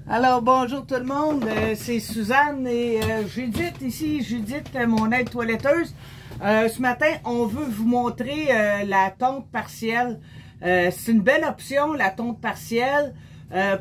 Alors, bonjour tout le monde, c'est Suzanne et Judith ici, Judith, mon aide toiletteuse. Ce matin, on veut vous montrer la tonte partielle. C'est une belle option, la tonte partielle,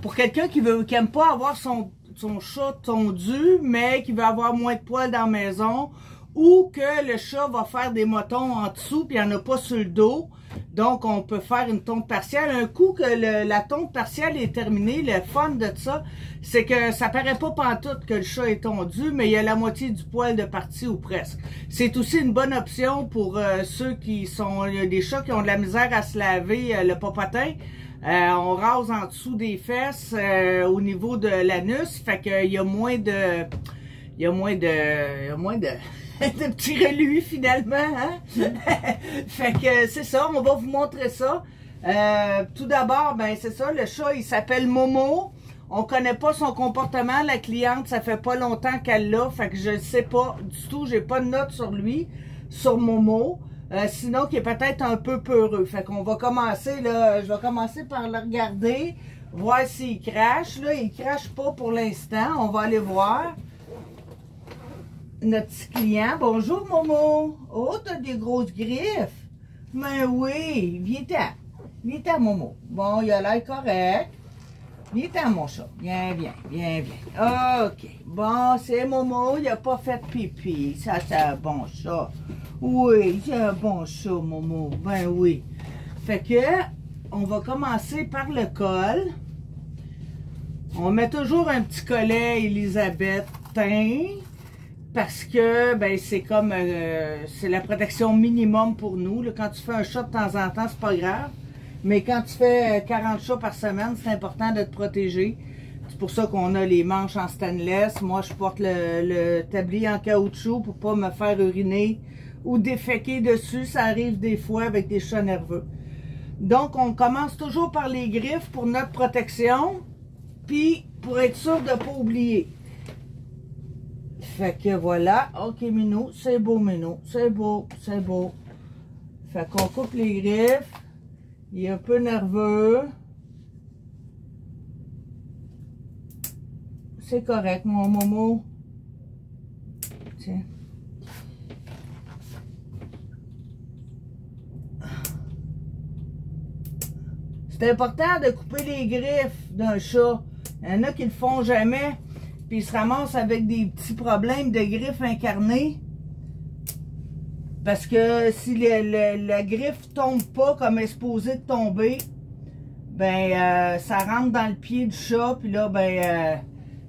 pour quelqu'un qui aime pas avoir son chat tondu, mais qui veut avoir moins de poils dans la maison, ou que le chat va faire des motons en dessous puis il n'y en a pas sur le dos. Donc, on peut faire une tonte partielle. Un coup que la tonte partielle est terminée, le fun de ça, c'est que ça paraît pas pantoute que le chat est tondu, mais il y a la moitié du poil de partie ou presque. C'est aussi une bonne option pour ceux qui sont, des chats qui ont de la misère à se laver le popotin. On rase en dessous des fesses au niveau de l'anus, fait qu'il y a moins de... de petits reluis finalement, hein? Fait que c'est ça, on va vous montrer ça. Tout d'abord, ben c'est ça, le chat il s'appelle Momo. On connaît pas son comportement, la cliente, ça fait pas longtemps qu'elle l'a, fait que je ne sais pas du tout, j'ai pas de notes sur lui, sur Momo. Sinon qu'il est peut-être un peu peureux. Fait qu'on va commencer là, je vais commencer par le regarder, voir s'il crache. Là, il crache pas pour l'instant, on va aller voir. Notre petit client. Bonjour, Momo. Oh, t'as des grosses griffes. Mais oui, viens-t'en. Viens-t'en, Momo. Bon, il a l'air correct. Viens-t'en, mon chat. Viens. OK. Bon, c'est Momo. Il a pas fait pipi. Ça, c'est un bon chat. Oui, c'est un bon chat, Momo. Ben oui. Fait que, on va commencer par le col. On met toujours un petit collet Elisabeth teint. Parce que ben c'est comme c'est la protection minimum pour nous. Là, quand tu fais un chat de temps en temps, c'est pas grave. Mais quand tu fais 40 chats par semaine, c'est important de te protéger. C'est pour ça qu'on a les manches en stainless. Moi, je porte le tablier en caoutchouc pour pas me faire uriner ou déféquer dessus. Ça arrive des fois avec des chats nerveux. Donc, on commence toujours par les griffes pour notre protection. Puis, pour être sûr de ne pas oublier. Fait que voilà, ok Minou, c'est beau Minou, c'est beau. Fait qu'on coupe les griffes, il est un peu nerveux. C'est correct mon Momo. Tiens. C'est important de couper les griffes d'un chat. Il y en a qui le font jamais. Puis il se ramasse avec des petits problèmes de griffes incarnées. Parce que si la griffe tombe pas comme elle est supposée de tomber, ben ça rentre dans le pied du chat, puis là, ben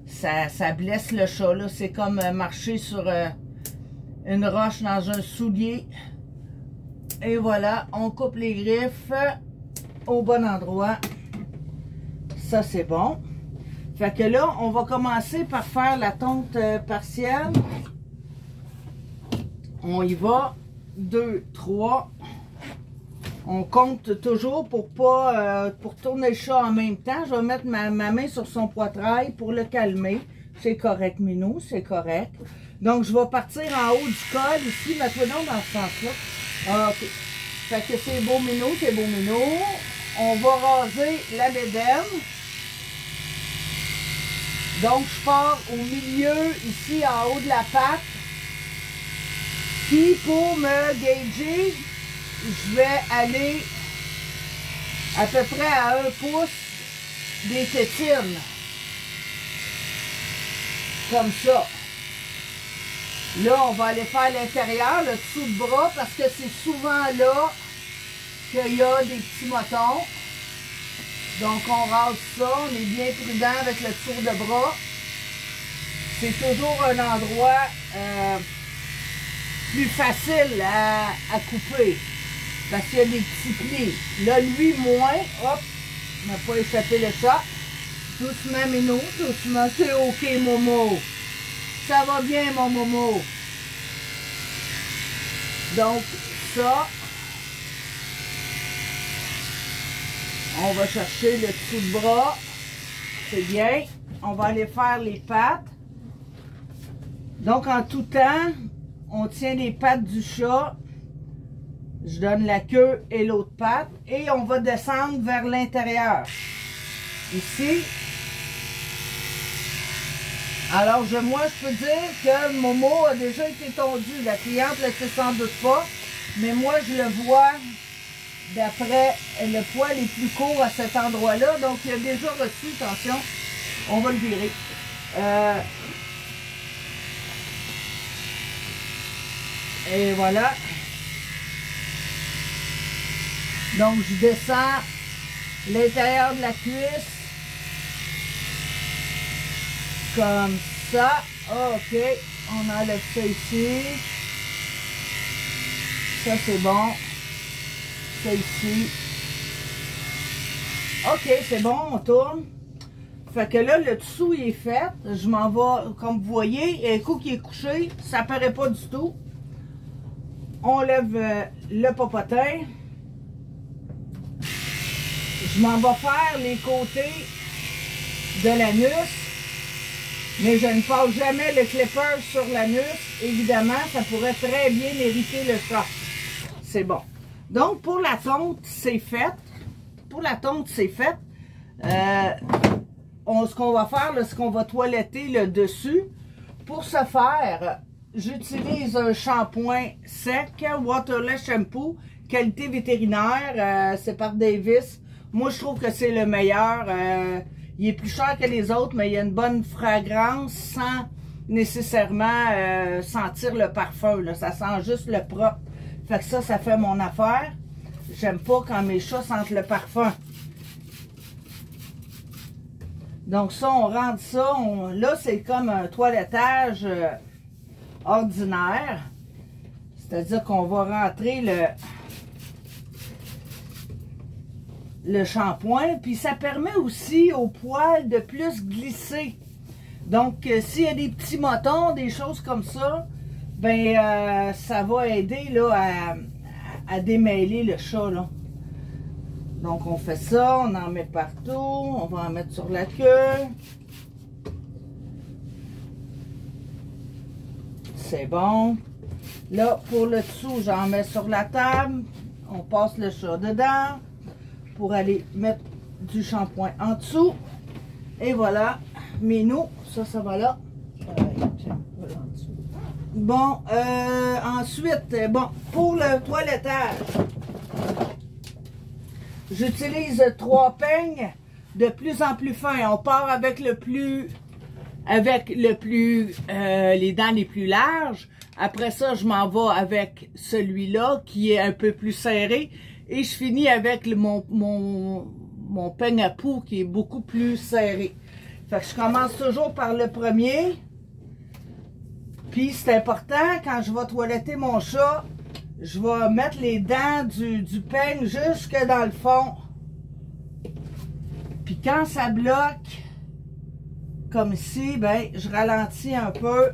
ça blesse le chat. Là, c'est comme marcher sur une roche dans un soulier. Et voilà, on coupe les griffes au bon endroit. Ça, c'est bon. Fait que là, on va commencer par faire la tonte partielle. On y va. 2, 3. On compte toujours pour pas pour tourner le chat en même temps. Je vais mettre ma main sur son poitrail pour le calmer. C'est correct, Minou, c'est correct. Donc, je vais partir en haut du col ici. Mets-toi donc dans ce sens-là. OK. Fait que c'est beau, Minou, c'est beau, Minou. On va raser la bédaine. Donc, je pars au milieu, ici, en haut de la patte. Puis, pour me gager, je vais aller à peu près à 1 pouce des tétines. Comme ça. Là, on va aller faire l'intérieur, le dessous de bras, parce que c'est souvent là qu'il y a des petits motons. Donc, on rase ça, on est bien prudent avec le tour de bras. C'est toujours un endroit plus facile à couper. Parce qu'il y a des petits plis. Là, lui, moins. Hop, on n'a pas échappé le chat. Doucement, Minou, doucement. C'est OK, Momo. Ça va bien, mon Momo. Donc, ça... On va chercher le dessous de bras. C'est bien. On va aller faire les pattes. Donc, en tout temps, on tient les pattes du chat. Je donne la queue et l'autre patte. Et on va descendre vers l'intérieur. Ici. Alors, moi, je peux dire que Momo a déjà été tondu. La cliente ne le sait sans doute pas, mais moi, je le vois d'après le poil est plus court à cet endroit-là. Donc, il a déjà reçu, attention, on va le virer. Et voilà. Donc, je descends l'intérieur de la cuisse. Comme ça. OK. On enlève ça ici. Ça, c'est bon. Ça ici. OK, c'est bon. On tourne. Fait que là, le dessous, il est fait. Je m'en vais, comme vous voyez, un coup qui est couché, ça paraît pas du tout. On lève le popotin. Je m'en vais faire les côtés de l'anus. Mais je ne passe jamais le clipper sur l'anus. Évidemment, ça pourrait très bien hériter le chat. C'est bon. Donc, pour la tonte, c'est fait. Pour la tonte, c'est fait. Ce qu'on va faire, c'est qu'on va toiletter le dessus. Pour ce faire, j'utilise un shampoing sec, Waterless Shampoo, qualité vétérinaire. C'est par Davis. Moi, je trouve que c'est le meilleur. Il est plus cher que les autres, mais il a une bonne fragrance sans nécessairement sentir le parfum. Là. Ça sent juste le propre. Fait que ça fait mon affaire. J'aime pas quand mes chats sentent le parfum. Donc ça, on rentre ça. Là, c'est comme un toilettage ordinaire. C'est-à-dire qu'on va rentrer le shampoing, puis ça permet aussi au poil de plus glisser. Donc, s'il y a des petits motons, des choses comme ça, ben ça va aider là, à démêler le chat. Là. Donc, on fait ça, on en met partout, on va en mettre sur la queue. C'est bon. Là, pour le dessous, j'en mets sur la table. On passe le chat dedans pour aller mettre du shampoing en dessous. Et voilà, minou, ça va là. Bon, ensuite, bon, pour le toilettage, j'utilise 3 peignes de plus en plus fins. On part avec les dents les plus larges. Après ça, je m'en vais avec celui-là qui est un peu plus serré. Et je finis avec mon peigne à poux qui est beaucoup plus serré. Fait que je commence toujours par le premier. Puis c'est important, quand je vais toiletter mon chat, je vais mettre les dents du peigne jusque dans le fond. Puis quand ça bloque, comme ici, ben je ralentis un peu.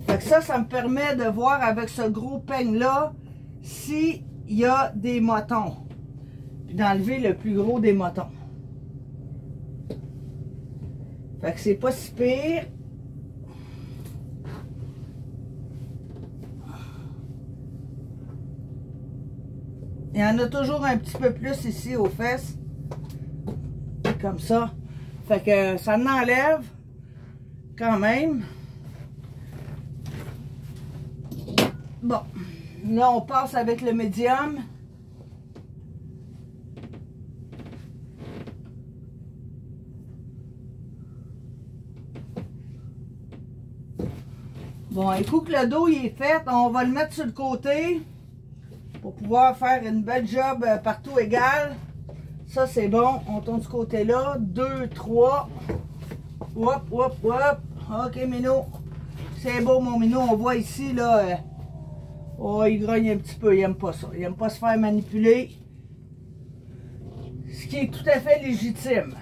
Fait que ça me permet de voir avec ce gros peigne-là s'il y a des motons. Puis d'enlever le plus gros des motons. Fait que c'est pas si pire. Il y en a toujours un petit peu plus ici aux fesses. Comme ça. Fait que ça n'enlève quand même. Bon. Là, on passe avec le médium. Bon, un coup que le dos il est fait, on va le mettre sur le côté pour pouvoir faire une belle job partout égale. Ça, c'est bon. On tourne ce côté-là. 2, 3. Hop, hop, hop. OK, Minou. C'est beau, mon Minou. On voit ici, là. Oh, il grogne un petit peu. Il n'aime pas ça. Il n'aime pas se faire manipuler. Ce qui est tout à fait légitime.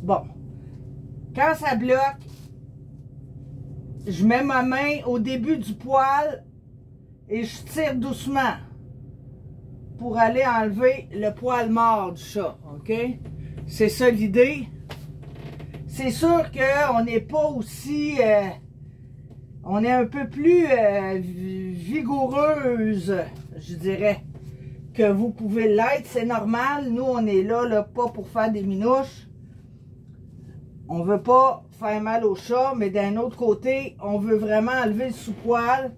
Bon. Quand ça bloque, je mets ma main au début du poil et je tire doucement pour aller enlever le poil mort du chat, OK? C'est ça l'idée. C'est sûr qu'on n'est pas aussi... on est un peu plus vigoureuse, je dirais, que vous pouvez l'être, c'est normal. Nous, on est là, pas pour faire des minouches. On veut pas faire mal au chat, mais d'un autre côté, on veut vraiment enlever le sous-poil.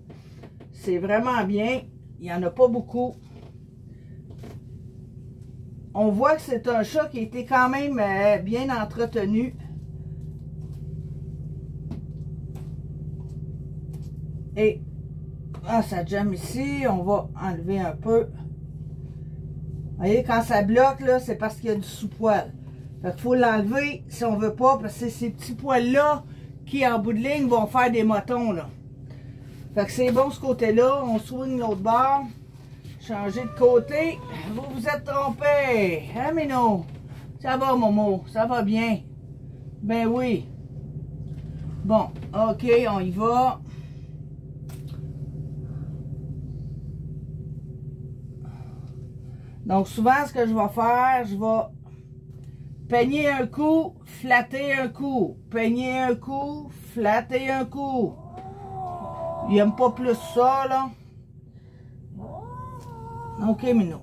C'est vraiment bien. Il n'y en a pas beaucoup. On voit que c'est un chat qui a été quand même bien entretenu. Et ça jamme ici. On va enlever un peu. Vous voyez, quand ça bloque, là, c'est parce qu'il y a du sous-poil. Fait qu'il faut l'enlever si on veut pas, parce que c'est ces petits poils-là qui, en bout de ligne, vont faire des motons, là. Fait que c'est bon ce côté-là. On swing l'autre bord. Changer de côté. Vous vous êtes trompé. Hein, Minou? Ça va, Momo? Ça va bien? Ben oui. Bon, OK, on y va. Donc, souvent, ce que je vais faire, je vais peigner un coup, flatter un coup. Peigner un coup, flatter un coup. Il n'aime pas plus ça, là. OK, Minou.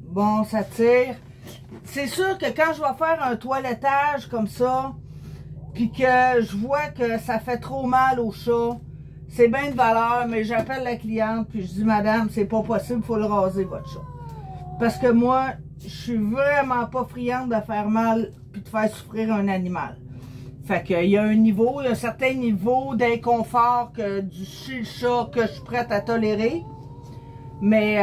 Bon, ça tire. C'est sûr que quand je vais faire un toilettage comme ça, puis que je vois que ça fait trop mal au chat, c'est bien de valeur, mais j'appelle la cliente, puis je dis, madame, c'est pas possible, il faut le raser, votre chat. Parce que moi, je suis vraiment pas friande de faire mal, puis de faire souffrir un animal. Fait qu'il y a un niveau, il y a un certain niveau d'inconfort chez le chat que je suis prête à tolérer. Mais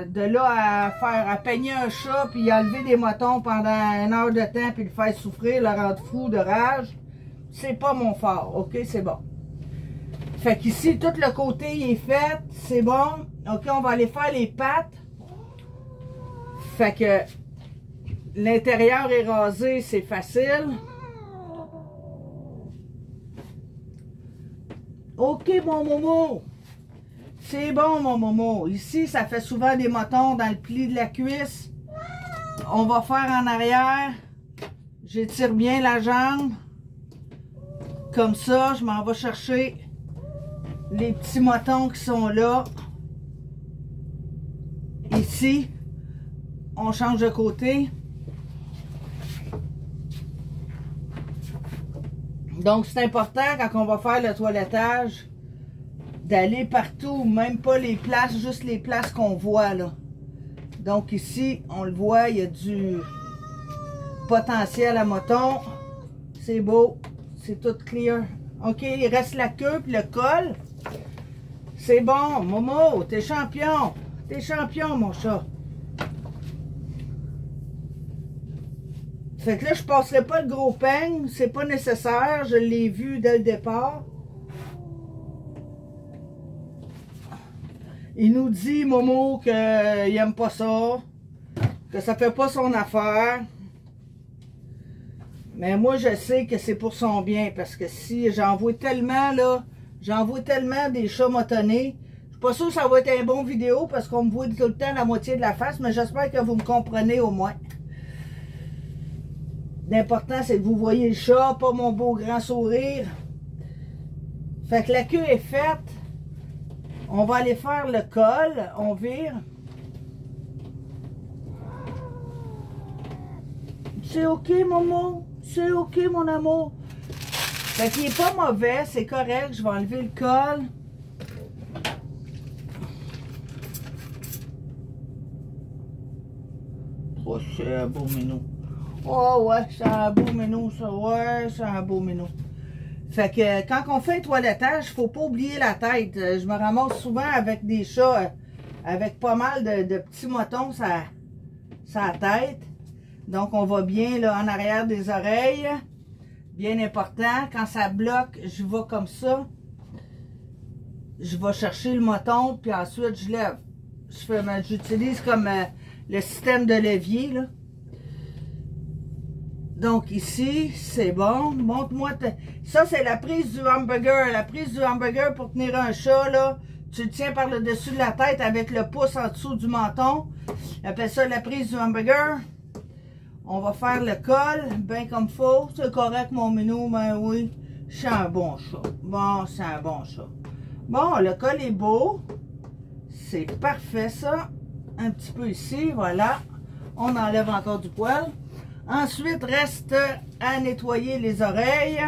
de là à peigner un chat, puis enlever des motons pendant 1 heure de temps, puis le faire souffrir, le rendre fou de rage, c'est pas mon fort, OK, c'est bon. Fait qu'ici, tout le côté il est fait, c'est bon. OK, on va aller faire les pattes. Fait que l'intérieur est rasé, c'est facile. OK, mon Momo. C'est bon, mon Momo. Ici, ça fait souvent des motons dans le pli de la cuisse. On va faire en arrière. J'étire bien la jambe. Comme ça, je m'en vais chercher les petits motons qui sont là. Ici, on change de côté. Donc, c'est important quand on va faire le toilettage d'aller partout, même pas les places, juste les places qu'on voit là. Donc ici, on le voit, il y a du potentiel à moton. C'est beau, c'est tout clear. OK, il reste la queue puis le col. C'est bon, Momo, t'es champion. T'es champion, mon chat. Fait que là, je passerai pas le gros peigne, c'est pas nécessaire, je l'ai vu dès le départ. Il nous dit, Momo, qu'il aime pas ça, que ça fait pas son affaire. Mais moi, je sais que c'est pour son bien, parce que si j'en vois tellement, là, j'en vois tellement des chats motonnés. Je suis pas sûre que ça va être un bon vidéo, parce qu'on me voit tout le temps la moitié de la face, mais j'espère que vous me comprenez au moins. L'important, c'est que vous voyez le chat, pas mon beau grand sourire. Fait que la queue est faite. On va aller faire le col. On vire. C'est OK, Momo. C'est OK, mon amour. Fait qu'il est pas mauvais. C'est correct. Je vais enlever le col. Oh, c'est un beau minou. Oh ouais, c'est un beau minou, ça. Ouais, c'est un beau minou. Fait que quand on fait un toilettage, il ne faut pas oublier la tête. Je me ramasse souvent avec des chats avec pas mal de petits motons sur la tête. Donc on va bien là en arrière des oreilles. Bien important. Quand ça bloque, je vais comme ça. Je vais chercher le moton, puis ensuite je lève. J'utilise comme le système de levier, là. Donc ici, c'est bon. Montre-moi. Ça, c'est la prise du hamburger. La prise du hamburger pour tenir un chat, là. Tu le tiens par le dessus de la tête avec le pouce en dessous du menton. On appelle ça la prise du hamburger. On va faire le col, bien comme faut. C'est correct, mon minou, ben oui. C'est un bon chat. Bon, c'est un bon chat. Bon, le col est beau. C'est parfait, ça. Un petit peu ici, voilà. On enlève encore du poil. Ensuite, reste à nettoyer les oreilles.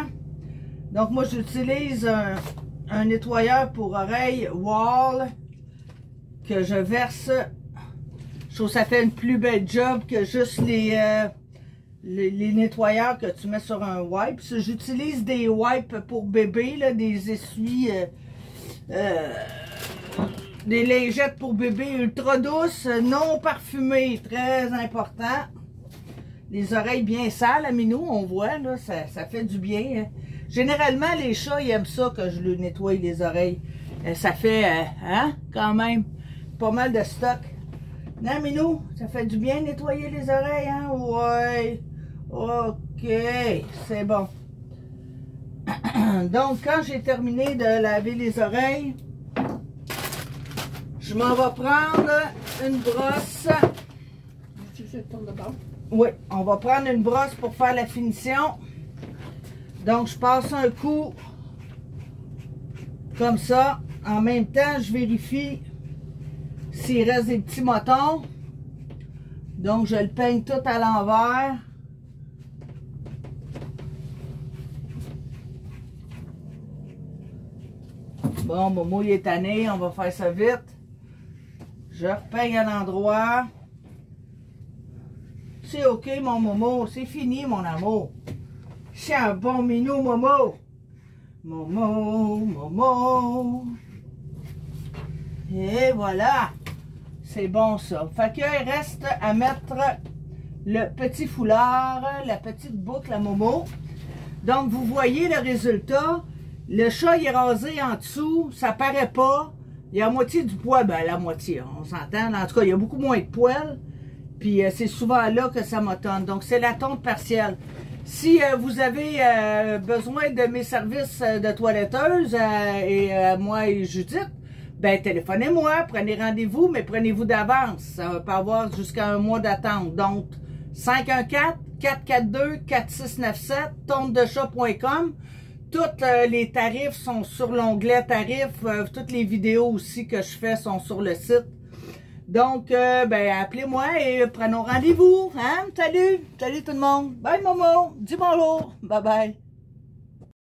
Donc, moi, j'utilise un nettoyeur pour oreilles Wall que je verse. Je trouve que ça fait une plus belle job que juste les nettoyeurs que tu mets sur un wipe. J'utilise des wipes pour bébé, là, des essuies, des lingettes pour bébé ultra douces, non parfumées, très important. Les oreilles bien sales, à Minou, on voit, là, ça fait du bien. Hein. Généralement, les chats, ils aiment ça que je leur nettoie les oreilles. Ça fait, hein, quand même, pas mal de stock. Non, Minou, ça fait du bien nettoyer les oreilles, hein? Ouais. OK, c'est bon. Donc, quand j'ai terminé de laver les oreilles, je m'en vais prendre une brosse. Oui, on va prendre une brosse pour faire la finition. Donc, je passe un coup comme ça. En même temps, je vérifie s'il reste des petits motons. Donc, je le peigne tout à l'envers. Bon, Momo, il est tanné. On va faire ça vite. Je repeigne à l'endroit. C'est OK, mon Momo. C'est fini, mon amour. C'est un bon minou, Momo. Momo, Momo. Et voilà. C'est bon, ça. Fait qu'il reste à mettre le petit foulard, la petite boucle à Momo. Donc, vous voyez le résultat. Le chat, il est rasé en dessous. Ça paraît pas. Il y a la moitié du poil. Ben, la moitié, on s'entend. En tout cas, il y a beaucoup moins de poils. Puis, c'est souvent là que ça m'automne. Donc, c'est la tonte partielle. Si vous avez besoin de mes services de toiletteuse, moi et Judith, ben téléphonez-moi, prenez rendez-vous, mais prenez-vous d'avance. Ça peut avoir jusqu'à un mois d'attente. Donc, 514-442-4697, tondedechat.com. Tous les tarifs sont sur l'onglet tarifs. Toutes les vidéos aussi que je fais sont sur le site. Donc, ben, appelez-moi et prenons rendez-vous. Hein? Salut! Salut tout le monde! Bye, Momo! Dis bonjour! Bye bye!